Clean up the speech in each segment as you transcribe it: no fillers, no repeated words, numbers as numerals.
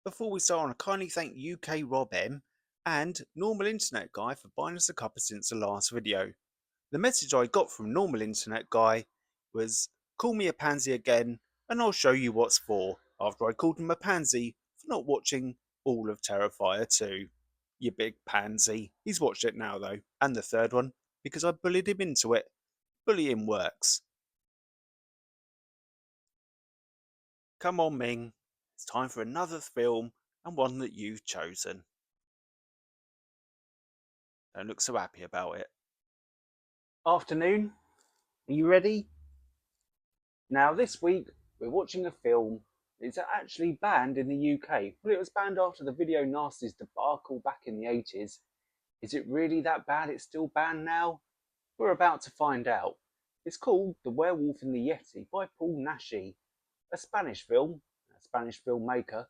Before we start, I want to kindly thank UK Rob M and Normal Internet Guy for buying us a cuppa since the last video. The message I got from Normal Internet Guy was, "Call me a pansy again and I'll show you what's for," after I called him a pansy for not watching all of Terrifier 2. You big pansy. He's watched it now though, and the third one, because I bullied him into it. Bullying works. Come on, Ming. It's time for another film, and one that you've chosen. Don't look so happy about it. Afternoon. Are you ready? Now, this week we're watching a film that's actually banned in the UK. Well, it was banned after the Video Nasties debacle back in the 80s. Is it really that bad it's still banned now? We're about to find out. It's called The Werewolf in the Yeti by Paul Naschy, a Spanish filmmaker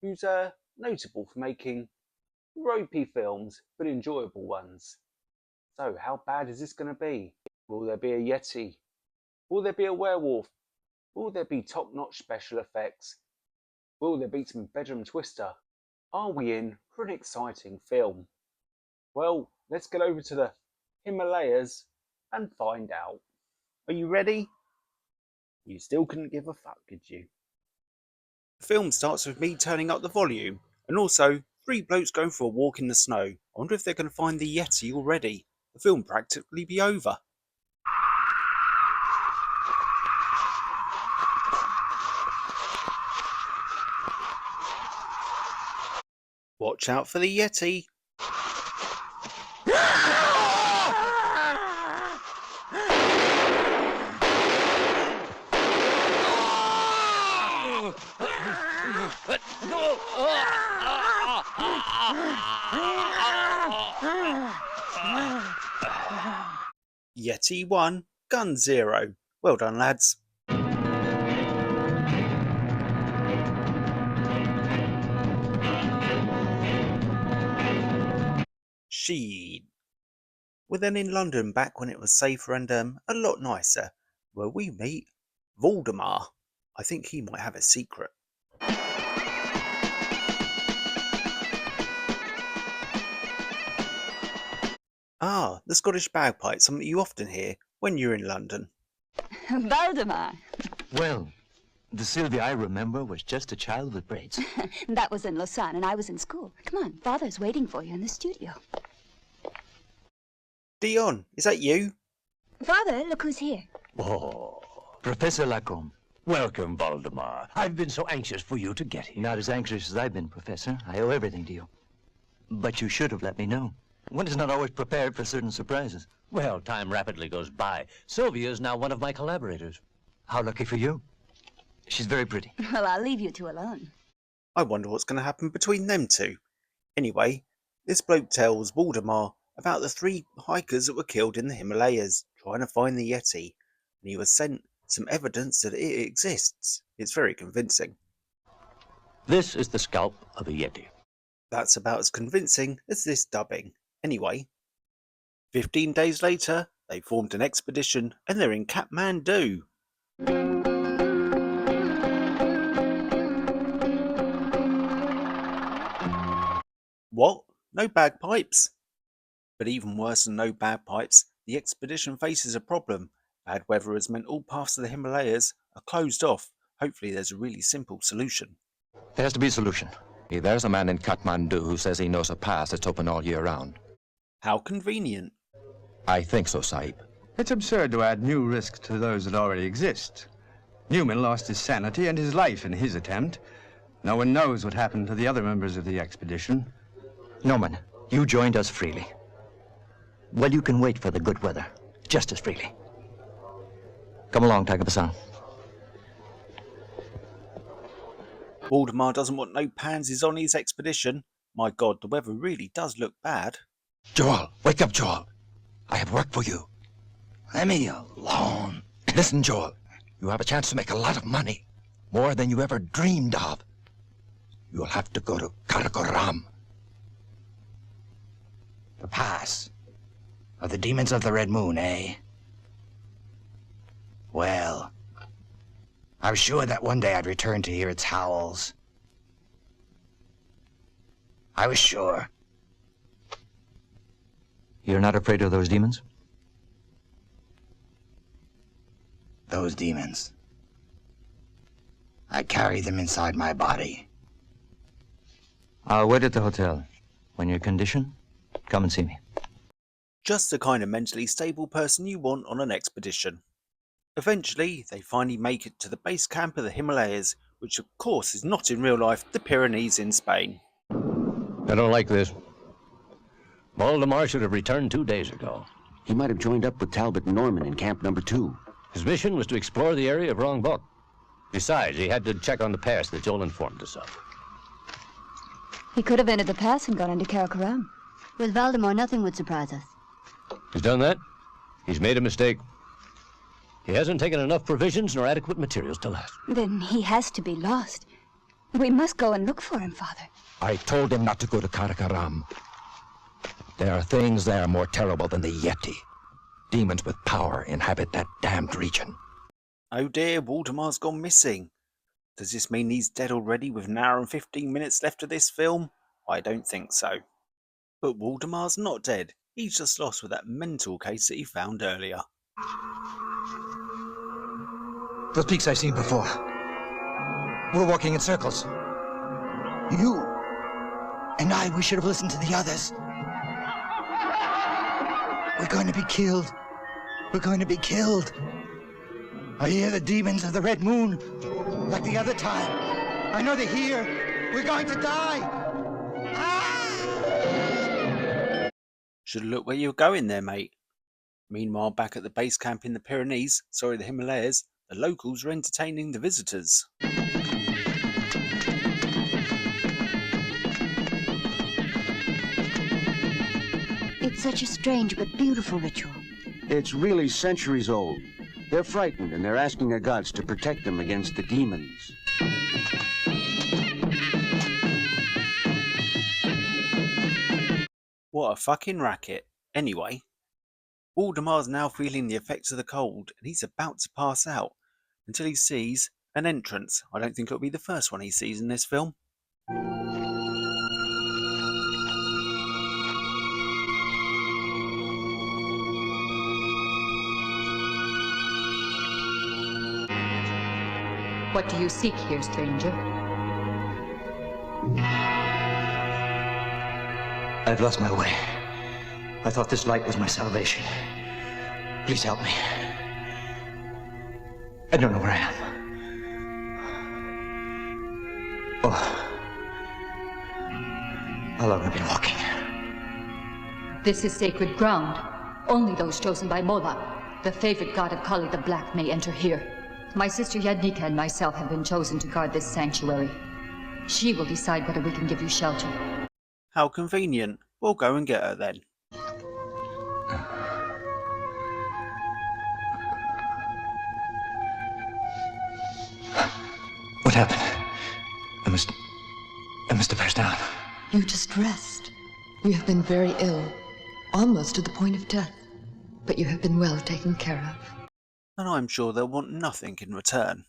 who's notable for making ropey films, but enjoyable ones. So, how bad is this going to be? Will there be a Yeti? Will there be a werewolf? Will there be top-notch special effects? Will there be some bedroom twister? Are we in for an exciting film? Well, let's get over to the Himalayas and find out. Are you ready? You still couldn't give a fuck, could you? The film starts with me turning up the volume, and also 3 blokes going for a walk in the snow. I wonder if they're going to find the Yeti already. The film practically be over. Watch out for the Yeti. Yeti 1, gun 0. Well done, lads. She. We're then in London back when it was safer and a lot nicer, where we meet Voldemort. I think he might have a secret. Ah, the Scottish bagpipe, something you often hear when you're in London. Valdemar. Well, the Sylvia I remember was just a child with braids. That was in Lausanne, and I was in school. Come on, Father's waiting for you in the studio. Dion, is that you? Father, look who's here. Oh, Professor Lacombe. Welcome, Voldemar. I've been so anxious for you to get here. Not as anxious as I've been, Professor. I owe everything to you. But you should have let me know. One is not always prepared for certain surprises. Well, time rapidly goes by. Sylvia is now one of my collaborators. How lucky for you. She's very pretty. Well, I'll leave you two alone. I wonder what's going to happen between them two. Anyway, this bloke tells Voldemort about the 3 hikers that were killed in the Himalayas, trying to find the Yeti, and he was sent some evidence that it exists. It's very convincing. This is the scalp of a Yeti. That's about as convincing as this dubbing. Anyway, 15 days later, they formed an expedition and they're in Kathmandu. What? No bagpipes? But even worse than no bagpipes, the expedition faces a problem. Bad weather has meant all paths to the Himalayas are closed off. Hopefully there's a really simple solution. There has to be a solution. There's a man in Kathmandu who says he knows a pass that's open all year round. How convenient. I think so, Sahib. It's absurd to add new risks to those that already exist. Newman lost his sanity and his life in his attempt. No one knows what happened to the other members of the expedition. Norman, you joined us freely. Well, you can wait for the good weather, just as freely. Come along, Tagapasan. Voldemort doesn't want no pansies on his expedition. My God, the weather really does look bad. Joel, wake up, Joel. I have work for you. Let me alone. Listen, Joel. You have a chance to make a lot of money. More than you ever dreamed of. You'll have to go to Karakoram. The pass of the demons of the Red Moon, eh? Well, I was sure that one day I'd return to hear its howls. I was sure. You're not afraid of those demons? Those demons. I carry them inside my body. I'll wait at the hotel. When you're conditioned, come and see me. Just the kind of mentally stable person you want on an expedition. Eventually, they finally make it to the base camp of the Himalayas, which of course is not in real life the Pyrenees in Spain. I don't like this. Valdemar should have returned 2 days ago. He might have joined up with Talbot and Norman in camp number 2. His mission was to explore the area of Rongbuk. Besides, he had to check on the pass that Joel informed us of. He could have entered the pass and gone into Karakoram. With Valdemar, nothing would surprise us. He's done that. He's made a mistake. He hasn't taken enough provisions nor adequate materials to last. Then he has to be lost. We must go and look for him, Father. I told him not to go to Karakoram. There are things there more terrible than the Yeti. Demons with power inhabit that damned region. Oh dear, Waldemar's gone missing. Does this mean he's dead already with an hour and 15 minutes left of this film? I don't think so. But Waldemar's not dead. He's just lost with that mental case that he found earlier. Those peaks I've seen before. We're walking in circles. You and I, we should have listened to the others. We're going to be killed. We're going to be killed. I hear the demons of the Red Moon, like the other time. I know they're here. We're going to die. Ah! Should look where you're going there, mate. Meanwhile, back at the base camp in the Pyrenees, the Himalayas, the locals are entertaining the visitors. It's such a strange but beautiful ritual. It's really centuries old. They're frightened, and they're asking their gods to protect them against the demons. What a fucking racket. Anyway, Waldemar's now feeling the effects of the cold, and he's about to pass out until he sees an entrance. I don't think it'll be the first one he sees in this film. What do you seek here, stranger? I've lost my way. I thought this light was my salvation. Please help me. I don't know where I am. Oh. How long have I been walking? This is sacred ground. Only those chosen by Mola, the favorite god of Kali the Black, may enter here. My sister Yadnika and myself have been chosen to guard this sanctuary. She will decide whether we can give you shelter. How convenient. We'll go and get her then. What happened? I must have passed out. You just rest. You have been very ill, almost to the point of death, but you have been well taken care of. And I'm sure they'll want nothing in return.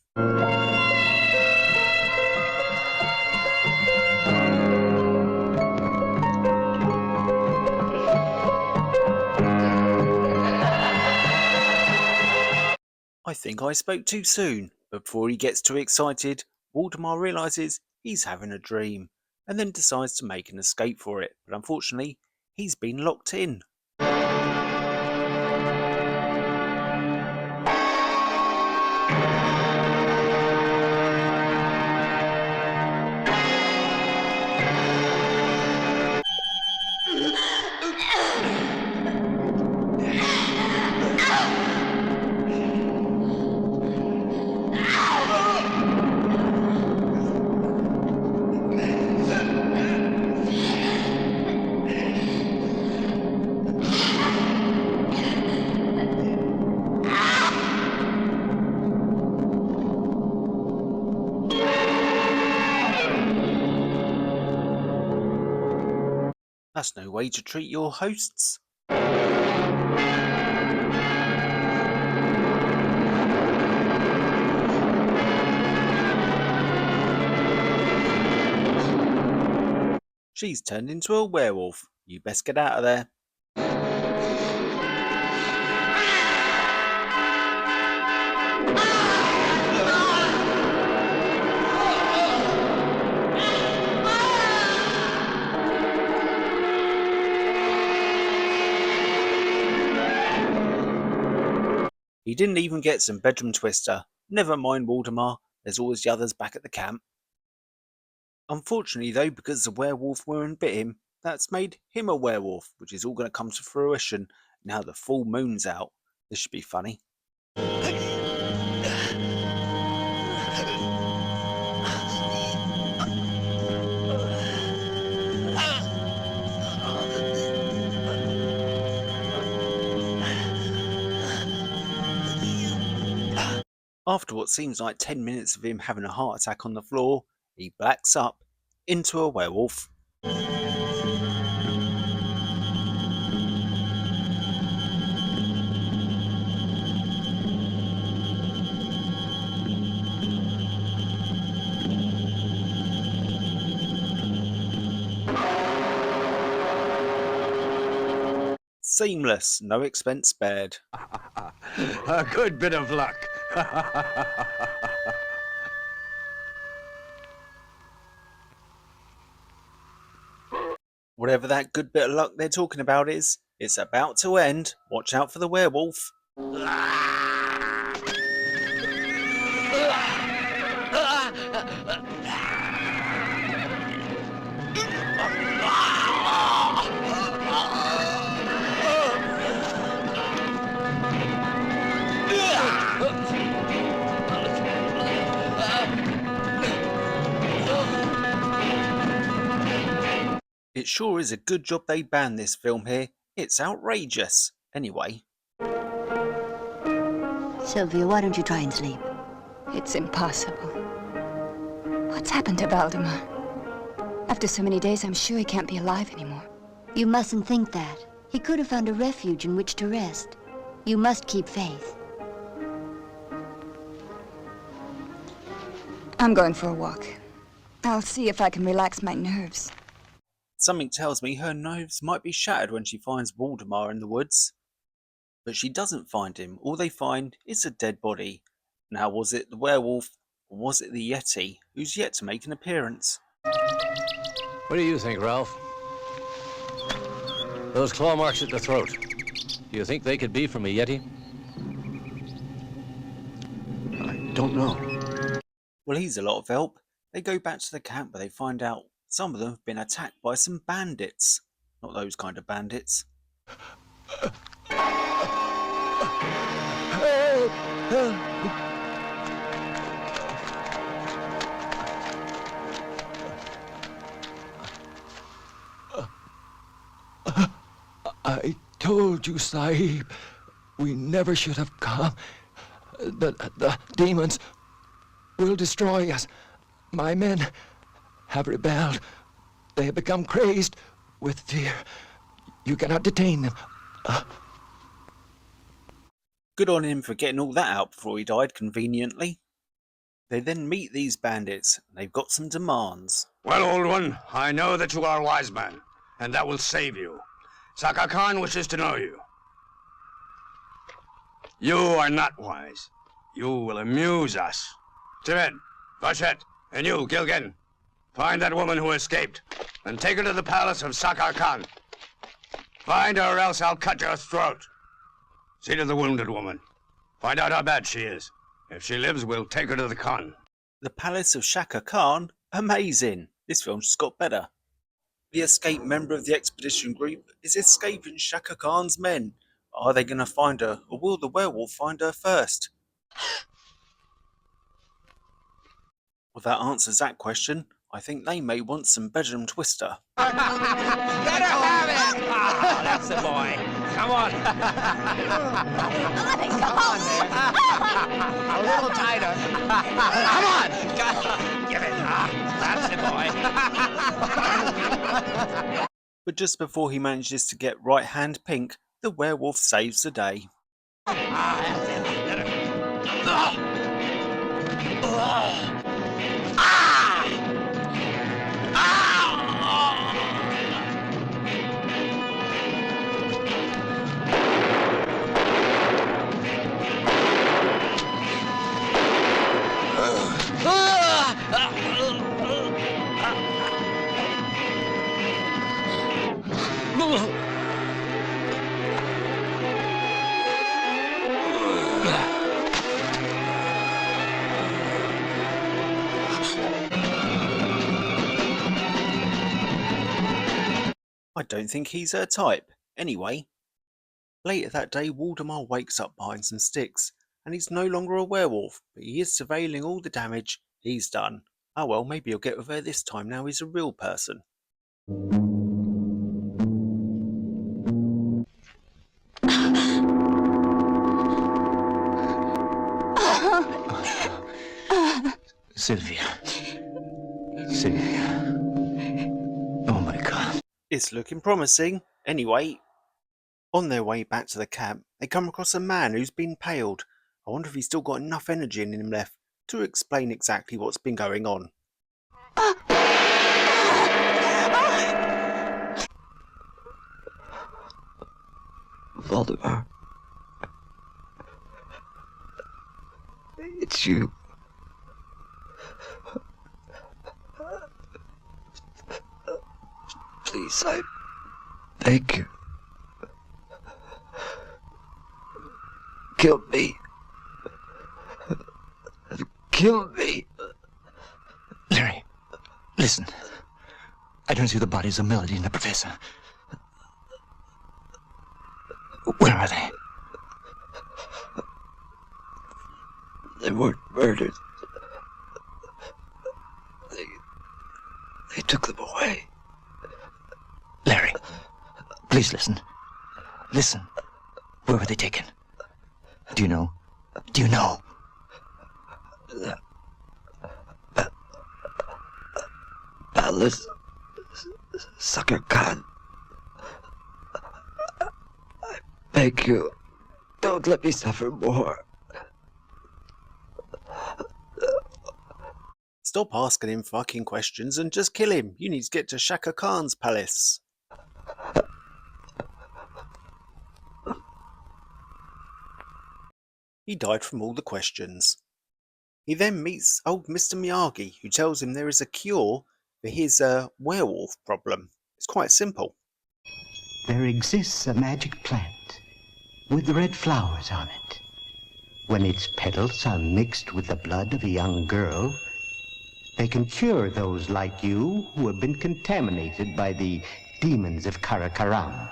I think I spoke too soon. Before he gets too excited, Waldemar realises he's having a dream and then decides to make an escape for it. But unfortunately, he's been locked in. That's no way to treat your hosts. She's turned into a werewolf. You best get out of there. He didn't even get some bedroom twister. Never mind, Waldemar. There's always the others back at the camp. Unfortunately, though, because the werewolf woman bit him, that's made him a werewolf, which is all going to come to fruition now the full moon's out. This should be funny. After what seems like 10 minutes of him having a heart attack on the floor, he blacks up into a werewolf. Seamless, no expense spared. A good bit of luck. Whatever that good bit of luck they're talking about is, it's about to end. Watch out for the werewolf. It sure is a good job they banned this film here. It's outrageous. Anyway. Sylvia, why don't you try and sleep? It's impossible. What's happened to Valdemar? After so many days, I'm sure he can't be alive anymore. You mustn't think that. He could have found a refuge in which to rest. You must keep faith. I'm going for a walk. I'll see if I can relax my nerves. Something tells me her nerves might be shattered when she finds Waldemar in the woods. But she doesn't find him. All they find is a dead body. Now, was it the werewolf or was it the Yeti, who's yet to make an appearance? What do you think, Ralph? Those claw marks at the throat. Do you think they could be from a Yeti? I don't know. Well, he's a lot of help. They go back to the camp where they find out some of them have been attacked by some bandits. Not those kind of bandits. I told you, Sahib, we never should have come. The demons will destroy us. My men have rebelled. They have become crazed with fear. You cannot detain them. Good on him for getting all that out before he died conveniently. They then meet these bandits. They've got some demands. Well, old one, I know that you are a wise man, and that will save you. Saka Khan wishes to know you. You are not wise. You will amuse us. Tivet, Vashet, and you, Gilgan, find that woman who escaped, and take her to the palace of Saka Khan. Find her or else I'll cut your throat. See to the wounded woman. Find out how bad she is. If she lives, we'll take her to the Khan. The palace of Shaka Khan? Amazing! This film just got better. The escaped member of the expedition group is escaping Shaka Khan's men. Are they going to find her, or will the werewolf find her first? Well, that answers that question. I think they may want some bedroom twister. Let her have it! Oh, that's the boy. Come on. Let me go. Come on, man. A little tighter. Come on. Give it. That's the boy. But just before he manages to get right hand pink, the werewolf saves the day. That's it. Let her. I don't think he's her type. Anyway, later that day, Waldemar wakes up behind some sticks, and he's no longer a werewolf, but he is surveilling all the damage he's done. Oh well, maybe he'll get with her this time now he's a real person. Sylvia. Sylvia. Oh my God. It's looking promising. Anyway, on their way back to the camp, they come across a man who's been impaled. I wonder if he's still got enough energy in him left to explain exactly what's been going on. Valdemar. It's you. Please, I beg you. Kill me. Kill me. Larry, listen. I don't see the bodies of Melody and the professor. Where are they? They weren't murdered. They took them away. Larry, please listen. Listen. Where were they taken? Do you know? Do you know? Palace. Sucker Khan. I beg you, don't let me suffer more. Stop asking him fucking questions and just kill him. You need to get to Shaka Khan's palace. He died from all the questions. He then meets old Mr. Miyagi, who tells him there is a cure for his werewolf problem. It's quite simple. There exists a magic plant with red flowers on it. When its petals are mixed with the blood of a young girl, they can cure those like you who have been contaminated by the demons of Karakaram.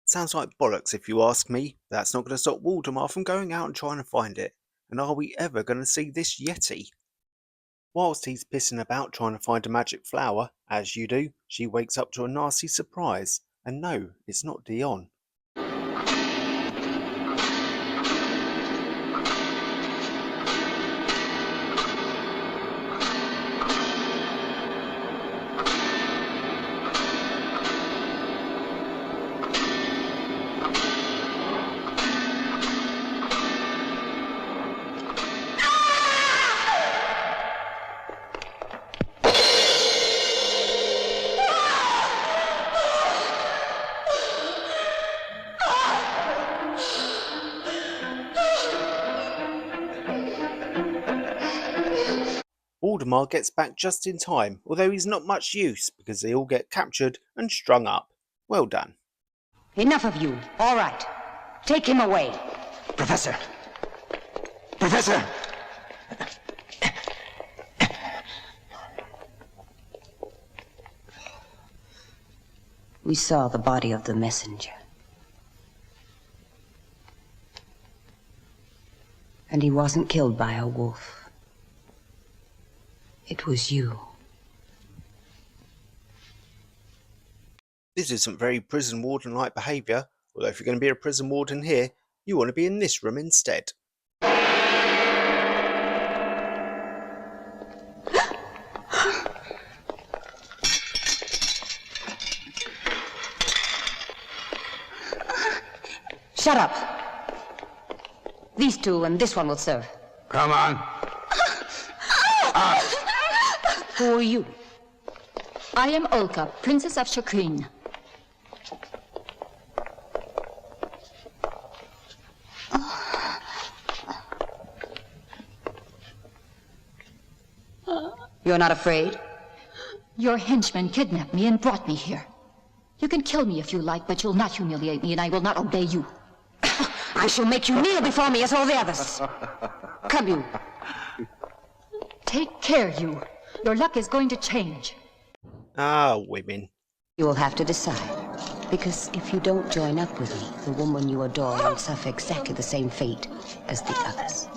Sounds like bollocks if you ask me. That's not going to stop Waldemar from going out and trying to find it. And are we ever going to see this Yeti? Whilst he's pissing about trying to find a magic flower, as you do, she wakes up to a nasty surprise. And no, it's not Dion. Waldemar gets back just in time, although he's not much use because they all get captured and strung up. Well done. Enough of you. All right. Take him away. Professor! Professor! We saw the body of the messenger. And he wasn't killed by a wolf. It was you. This isn't very prison warden-like behaviour, although if you're going to be a prison warden here, you want to be in this room instead. Shut up. These two and this one will serve. Come on. Who are you? I am Olga, Princess of Shakrin. You're not afraid? Your henchmen kidnapped me and brought me here. You can kill me if you like, but you'll not humiliate me, and I will not obey you. I shall make you kneel before me as all the others. Come, you. Take care, you. Your luck is going to change. Ah, women. You will have to decide. Because if you don't join up with me, the woman you adore will suffer exactly the same fate as the others.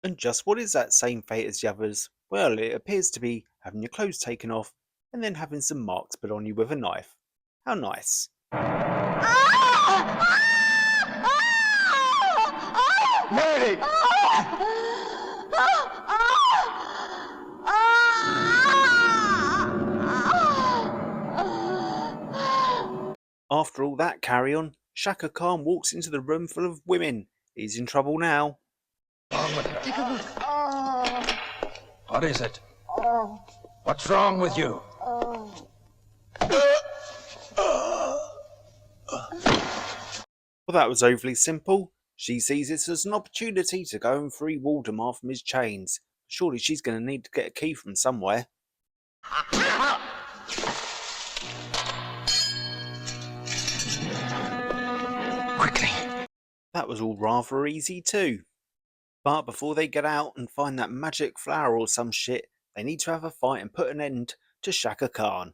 And just what is that same fate as the others? Well, it appears to be having your clothes taken off and then having some marks put on you with a knife. How nice. Mary! After all that carry-on, Shaka Khan walks into the room full of women. He's in trouble now. Take a look. What is it? What's wrong with you? Well, that was overly simple. She sees this as an opportunity to go and free Waldemar from his chains. Surely she's going to need to get a key from somewhere. Quickly. That was all rather easy too. But before they get out and find that magic flower or some shit, they need to have a fight and put an end to Shaka Khan.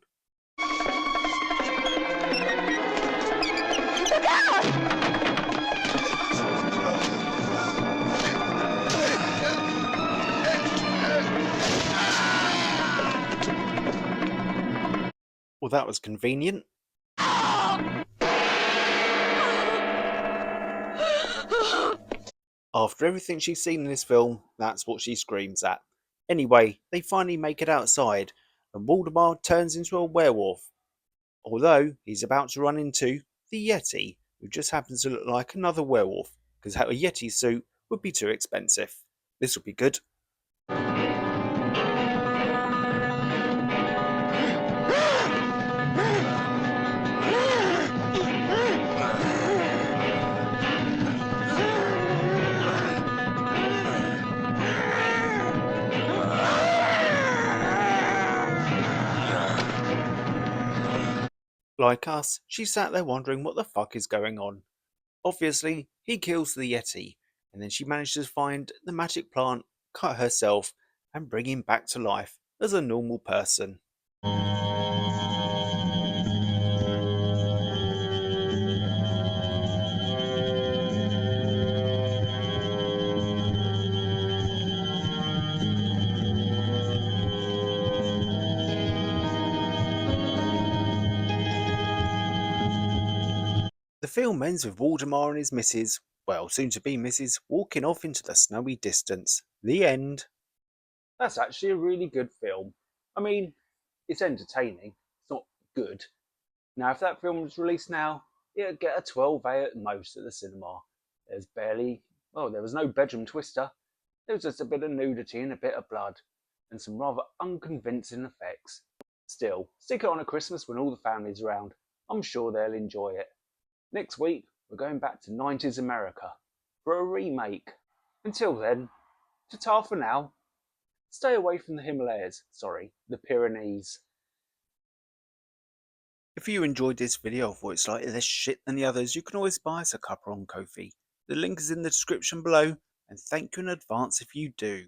Well, that was convenient. After everything she's seen in this film, that's what she screams at. Anyway, they finally make it outside, and Waldemar turns into a werewolf. Although, he's about to run into the Yeti, who just happens to look like another werewolf, because a Yeti suit would be too expensive. This will be good. Like us, she sat there wondering what the fuck is going on. Obviously, he kills the Yeti, and then she manages to find the magic plant, cut herself, and bring him back to life as a normal person. The film ends with Waldemar and his missus, well, soon to be missus, walking off into the snowy distance. The end. That's actually a really good film. I mean, it's entertaining. It's not good. Now, if that film was released now, it'd get a 12A at most at the cinema. There's barely, well, there was no bedroom twister. There was just a bit of nudity and a bit of blood, and some rather unconvincing effects. Still, stick it on at Christmas when all the family's around. I'm sure they'll enjoy it. Next week, we're going back to 90s America for a remake. Until then, ta-ta for now. Stay away from the Himalayas, the Pyrenees. If you enjoyed this video or thought it's slightly less shit than the others, you can always buy us a cuppa on Ko-fi. The link is in the description below, and thank you in advance if you do.